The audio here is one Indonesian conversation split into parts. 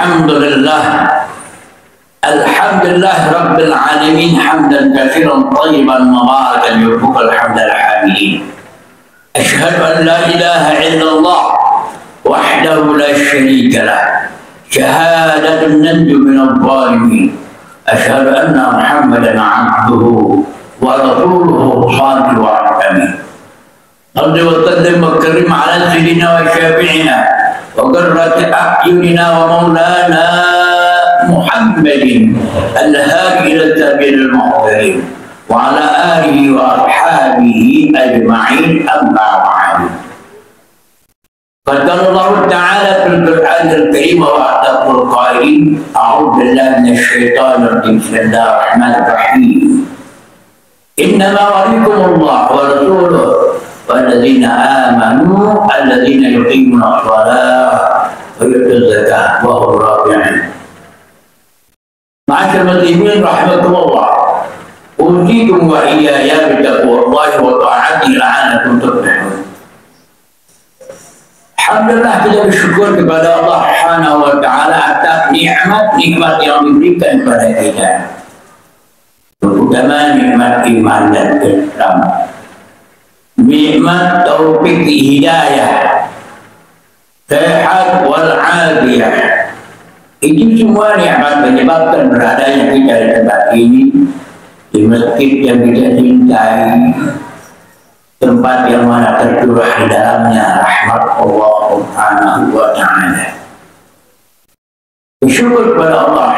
Alhamdulillah. Alhamdulillah Rabbil Alamin hamdan katsiran thayyiban mubarakan yuhibbul hamdal hamidin. Asyhadu an la ilaha illallah wahdahu la syarika lah. Syahadatun nanju minadh dhalimin. Asyhadu anna Muhammadan abduhu wa rasuluhu sallallahu alaihi wasallam. Wa sallim wa karim ala sayyidina wa syafi'ina wa qurrati a'yunina wa maulana Muhammadin al-hadi ila sabilil muhtadin wa ala alihi wa ashabihi ajma'in amma ba'du. Qala Allah Ta'ala fil Qur'anil Karim wa a'taqul qailin a'udzu billahi minasyaitonir rajim. Bismillahir rahim. Innama waliyukumullah wa rasuluhu walladzina amanu alladzina yuqimuna as-salata wa yutuna az-zakata wa hum raki'un. Ma'asyiral muslimin rahimakumullah. Usikum wa iyaya bittaqwallahi wa ta'atihi la'allakum tuflihun. Alhamdulillah, kita bersyukur kepada Allah Subhanahu wa taala atas nikmat-nikmat yang diberikan kepada kita. Terutama nikmat iman dan Islam. Nikmat taufik hidayah, sehat wal afiyah. Itu semua nikmat menyebabkan beradanya kita di tempat ini, di masjid yang kita cintai, tempat yang mana tercurah di dalamnya rahmat Allah Subhanahu wa ta'ala. Bersyukur kepada Allah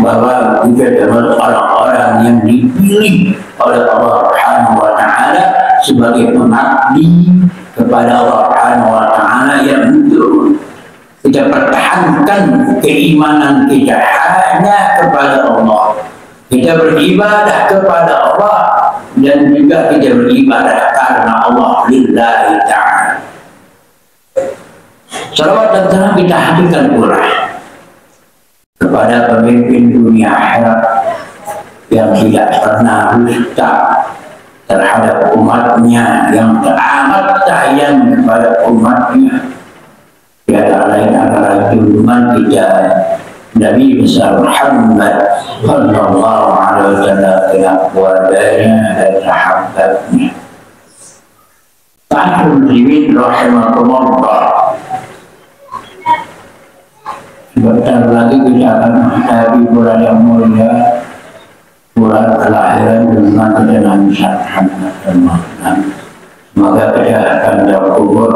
bahwa kita termasuk orang-orang yang dipilih oleh Allah Subhanahu wa ta'ala sebagai pengabdi kepada Allah Subhanahu wa ta'ala, yang untuk kita pertahankan keimanan kita hanya kepada Allah. Kita beribadah kepada Allah dan juga kita beribadah karena Allah lillahi ta'ala. Salawat dan salam kita hadirkan pula kepada pemimpin dunia akhirat yang tidak pernah dusta terhadap umatnya, yang teramat sayang kepada umatnya. Tiada lain adalah junjungan kita Nabi besar Muhammad sallallahu alaihi wasallam dengan keluarganya dan sahabatnya. Ma'asyiral muslimin rahimakumullah. Sebentar lagi kita akan menghadapi bulan yang mulia, bulan kelahiran junjungan kita Nabi Muhammad sallallahu. Semoga kita akan berkubur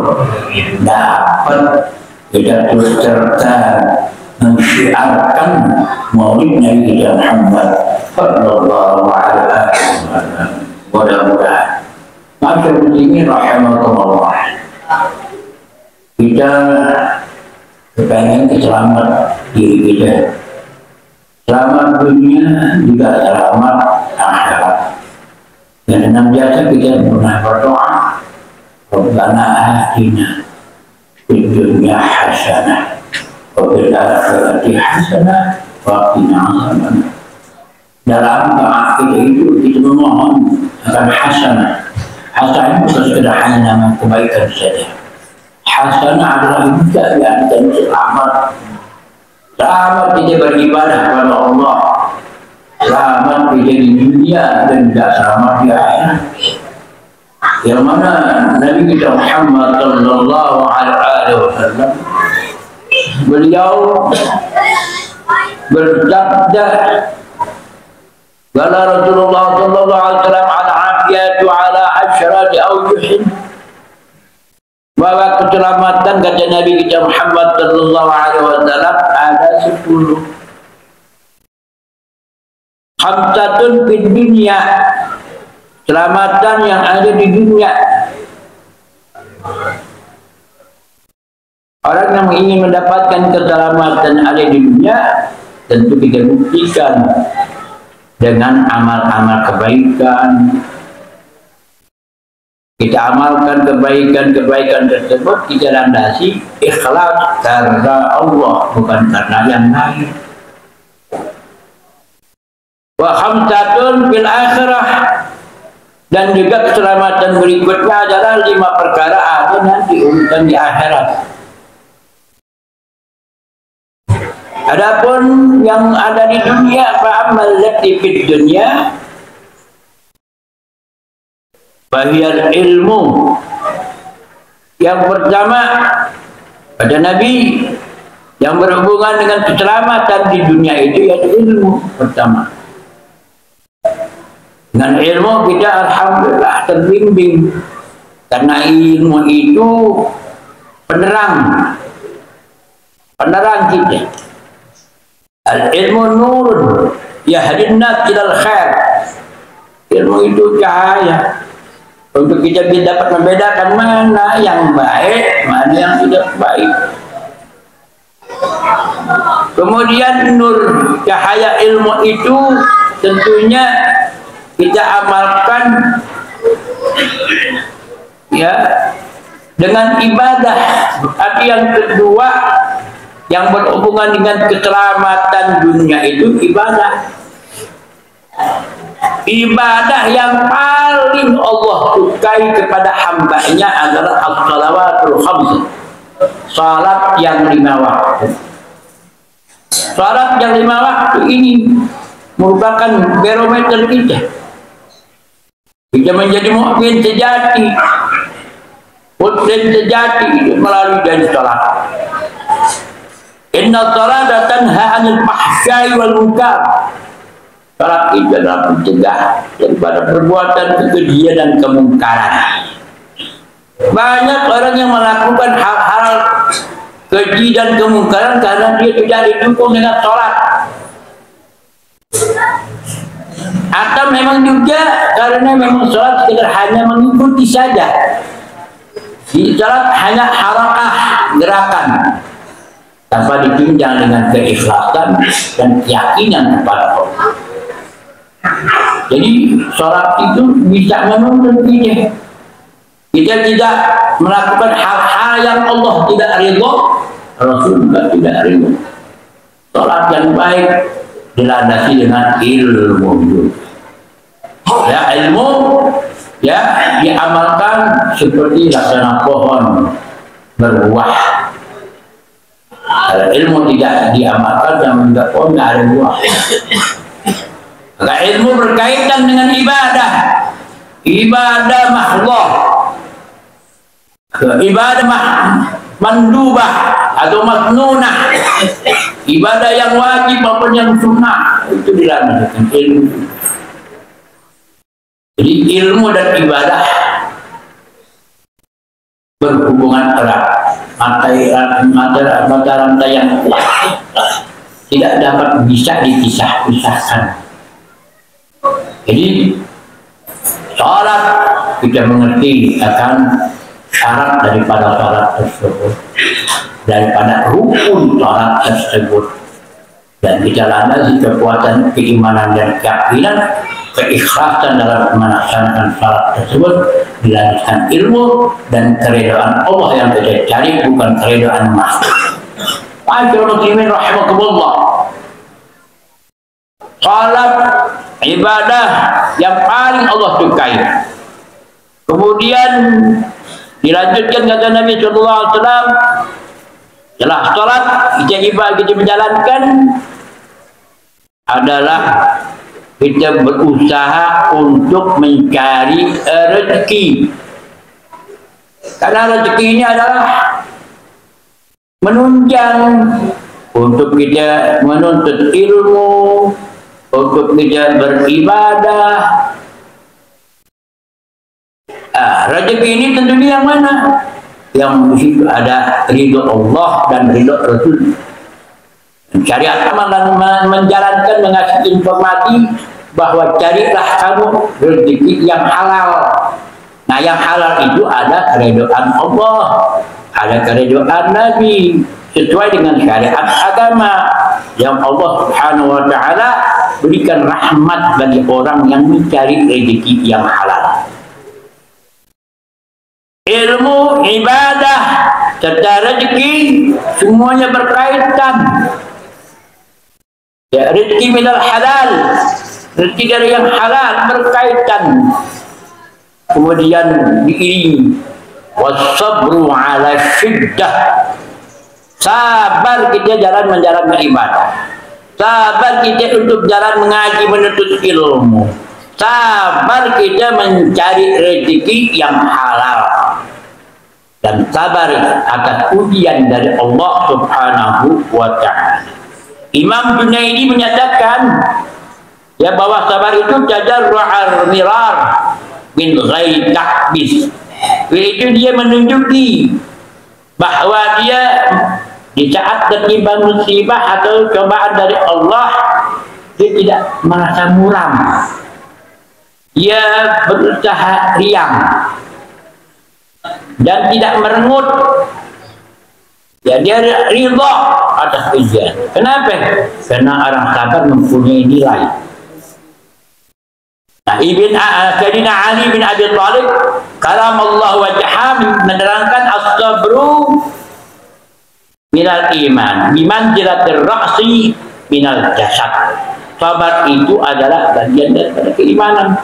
dapat kita terus serta mensyiarkan maulid Nabi Muhammad sallallahu alaihi wasallam. Mudah-mudahan. Ma'asyiral muslimin rahimakumullah. Kita pengen selamat diri kita, selamat dunia juga selamat akhirat. Dan senantiasa kita pernah berdoa, Rabbana atina fid dunya hasanah wa fil akhirati hasanah wa qina adzabannar. Dalam doa kita itu kita memohon akan hasanah. Hasanah bukan sekedar hanya nama kebaikan saja. Hasanah adalah juga yang dan selamat. Selamat kita beribadah kepada Allah. Selamat kita di dunia dan juga selamat di akhirat. Yang mana Nabi kita Muhammad sallallahu alaihi wasallam beliau bersabda, qala Rasulullah sallallahu alaihi wasallam al-afiyatu ala asyrati awjuhin, bahwa keselamatan kata Nabi kita Muhammad sallallahu alaihi wasallam ada 10. Khamsatun fid dunya, keselamatan yang ada di dunia. Orang yang ingin mendapatkan keselamatan ada di dunia, tentu kita buktikan dengan amal-amal kebaikan. Kita amalkan kebaikan-kebaikan tersebut, kita landasi ikhlas karena Allah, bukan karena yang lain. Wa khamsatun fil akhirah, dan juga keselamatan berikutnya adalah 5 perkara ada nanti urusan di akhirat. Adapun yang ada di dunia, fa'amal lati fid dunya bahiyal ilmu. Yang pertama pada Nabi yang berhubungan dengan keselamatan di dunia itu yaitu ilmu pertama. Dengan ilmu kita alhamdulillah terbimbing, karena ilmu itu penerang kita. Al ilmu nurun yahdin nas ilal khair. Ilmu itu cahaya untuk kita dapat membedakan mana yang baik, mana yang tidak baik. Kemudian nur cahaya ilmu itu tentunya kita amalkan ya dengan ibadah. Tapi yang kedua yang berhubungan dengan keselamatan dunia itu ibadah. Ibadah yang paling Allah sukai kepada hambanya adalah as-salawatul khams, salat yang 5 waktu. Salat yang 5 waktu ini merupakan barometer kita. Kita menjadi mukmin sejati, muslim sejati melalui dari salat. Inna salata tanha 'anil fahsya'i wal munkar. Salat itu adalah mencegah daripada perbuatan kekejian dan kemungkaran. Banyak orang yang melakukan hal-hal keji dan kemungkaran karena dia tidak didukung dengan salat. Atau memang juga karena memang salat sekedar hanya mengikuti saja. Di salat hanya harakah, gerakan, tanpa ditunjang dengan keikhlasan dan keyakinan kepada Allah. Jadi salat itu bisa menuntun kita. Kita tidak melakukan hal-hal yang Allah tidak ridho, Rasul juga tidak ridho. Salat yang baik dilandasi dengan ilmu. Ya, ilmu ya diamalkan seperti laksana pohon berbuah. Kalau ilmu tidak diamalkan yang tidak pohon tidak ada buah. Maka ilmu berkaitan dengan ibadah. Ibadah mahdoh, ibadah mandubah atau masnunah, ibadah yang wajib maupun yang sunnah, itu dilakukan ilmu. Jadi ilmu dan ibadah berhubungan erat, mata rantai yang kuat, tidak dapat bisa dipisahkan. Jadi salat kita mengerti akan syarat daripada salat tersebut, daripada rukun salat tersebut, dan kita landasi kekuatan keimanan dan keyakinan, keikhlasan dalam melaksanakan salat tersebut, dilanjutkan ilmu dan keridhaan Allah yang kita cari, bukan keridhaan makhluk. Ma'asyiral muslimin rahimakumullah, salat ibadah yang paling Allah sukai. Kemudian dilanjutkan kata Nabi sallallahu alaihi wasallam, setelah salat kita menjalankan adalah kita berusaha untuk mencari rezeki. Karena rezeki ini adalah menunjang untuk kita menuntut ilmu, untuk kita beribadah. Rezeki ini tentunya yang mana? Yang disitu ada ridho Allah dan ridho Rasul. Syariat amal dan menjalankan, mengasih informasi bahwa carilah kamu rezeki yang halal. Nah, yang halal itu ada keridhaan Allah, ada keridhaan Nabi, sesuai dengan syariat agama yang Allah Subhanahu wa Ta'ala berikan rahmat bagi orang yang mencari rezeki yang halal. Ilmu, ibadah, serta rezeki semuanya berkaitan. Ya, rezeki minal halal, rezeki dari yang halal berkaitan. Kemudian diiringi wasabru ala syiddah, Sabar kita jalan menjalankan ibadah. Sabar kita untuk jalan mengaji menuntut ilmu. Sabar kita mencari rezeki yang halal. Dan sabar atas ujian dari Allah Subhanahu wa Ta'ala. Imam Junaidi menyatakan ya bahwa sabar itu tajarru'al mirar min ghairi takbis. Itu dia menunjuki bahwa dia di saat tertimpa musibah atau cobaan dari Allah, dia tidak merasa muram. Dia berusaha riang dan tidak merengut. Ya, dia ridha atas ujian. Kenapa? Karena orang sabar mempunyai nilai. Nah, Sayyidina Ali bin Abi Thalib karamallahu wajhah menerangkan as-sabru minal iman bimanzilatir ra'si minal jasad. Sabar itu adalah bagian dari keimanan.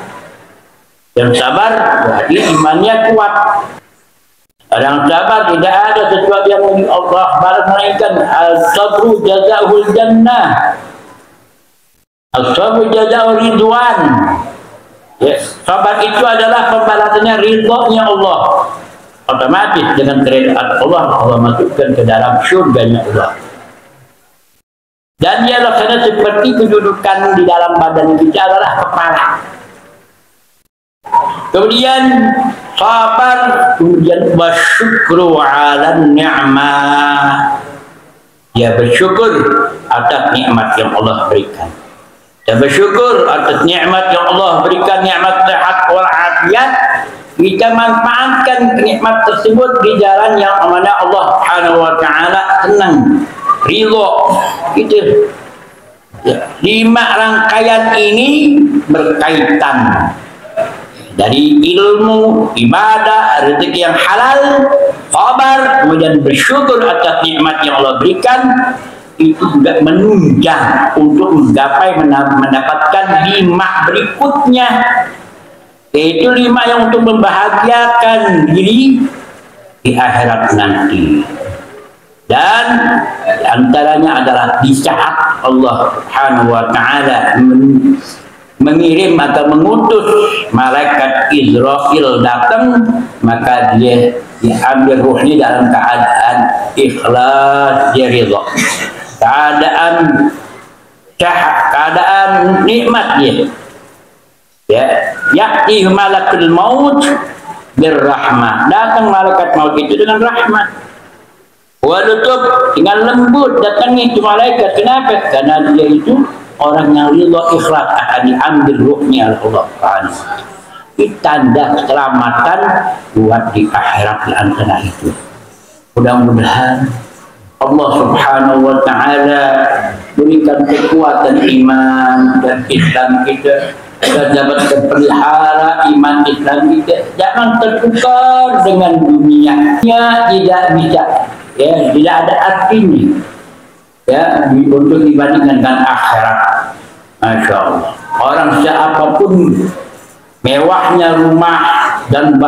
Yang sabar berarti imannya kuat. Orang sabar tidak ada sesuatu yang Allah balas melainkan as-sabru jazaa'ul jannah. As-sabru jazaa'ur ridwan. Ya, sabar itu adalah pembalasannya ridhonya Allah. Otomatis dengan keridhaan Allah, Allah masukkan ke dalam surganya Allah. Dan dia laksana seperti kedudukan di dalam badan kita adalah kepala. Kemudian sabar, kemudian bersyukru ala ni'mah. Dia bersyukur atas nikmat yang Allah berikan. Dia bersyukur atas nikmat yang Allah berikan, nikmat sehat wal afiat. Kita manfaatkan nikmat tersebut di jalan yang mana Allah Subhanahu wa Ta'ala senang, ridho. Itu ya, 5 rangkaian ini berkaitan dari ilmu, ibadah, rezeki yang halal, sabar, kemudian bersyukur atas nikmat yang Allah berikan. Itu juga menunjang untuk menggapai mendapatkan 5 berikutnya, yaitu 5 yang untuk membahagiakan diri di akhirat nanti. Dan antaranya adalah di saat Allah Subhanahu wa Ta'ala mengirim atau mengutus malaikat Israfil datang, maka dia diambil ruhnya dalam keadaan ikhlas, dia ridha. Keadaan nikmat dia. Ya, ya'ti malakul maut birrahmah. Datang malaikat maut itu dengan rahmat. Walutub dengan lembut datangnya itu malaikat. Kenapa? Karena dia itu orang yang ridha ikhlas akan diambil ruhnya oleh Allah Subhanahu. Itu tanda keselamatan buat di akhirat di antara itu. Mudah-mudahan Allah Subhanahu wa Ta'ala berikan kekuatan iman dan Islam kita, dan dapat terpelihara iman Islam kita. Jangan tertukar dengan dunia. Tidak bisa, ya, tidak ada artinya, ya, untuk dibandingkan dengan akhirat. Masya Allah. Orang siapapun mewahnya rumah dan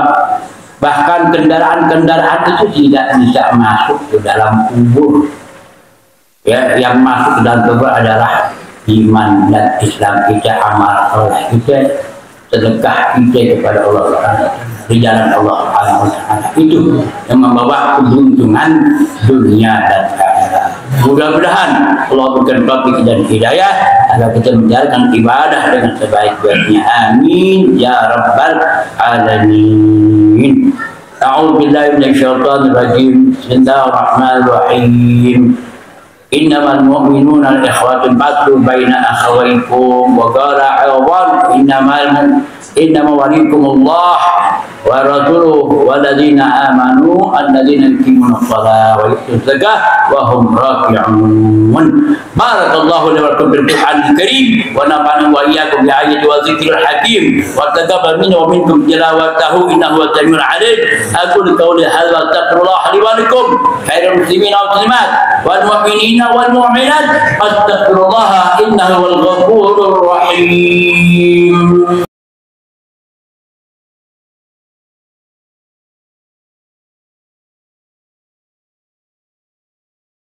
bahkan kendaraan-kendaraan itu tidak bisa masuk ke dalam kubur. Ya, yang masuk ke dalam kubur adalah iman dan Islam kita, amal soleh kita, sedekah kita kepada Allah di jalan Allah Subhanahu wa Ta'ala. Itu yang membawa keberuntungan dunia dan akhirat. Mudah-mudahan Allah berikan taufik dan hidayah agar kita menjalankan ibadah dengan sebaik-baiknya. Amin ya rabbal alamin. A'udzu billahi minasyaitonir rajim. Bismillahirrahmanirrahim. Innamal mu'minuna al-ikhwatun fadlu baina akhawaykum wa qala aywan innama walikumullah wa rasuluhu walladzina amanu alladzina yuqimuna as-salata wa yutuna az-zakata wa hum raki'un. Barakallahu li wa lakum bil Qur'anil Karim wa nafa'ana wa iyyakum bi ayati wa dzikril hakim wa taqabbal minna wa minkum tilawatahu innahu as-sami'ul 'alim. Aqulu qawli hadza wa astaghfirullah li wa lakum khairul muslimina wal muslimat wal mu'minina wal mu'minat astaghfirullah innahu wal ghafurur rahim.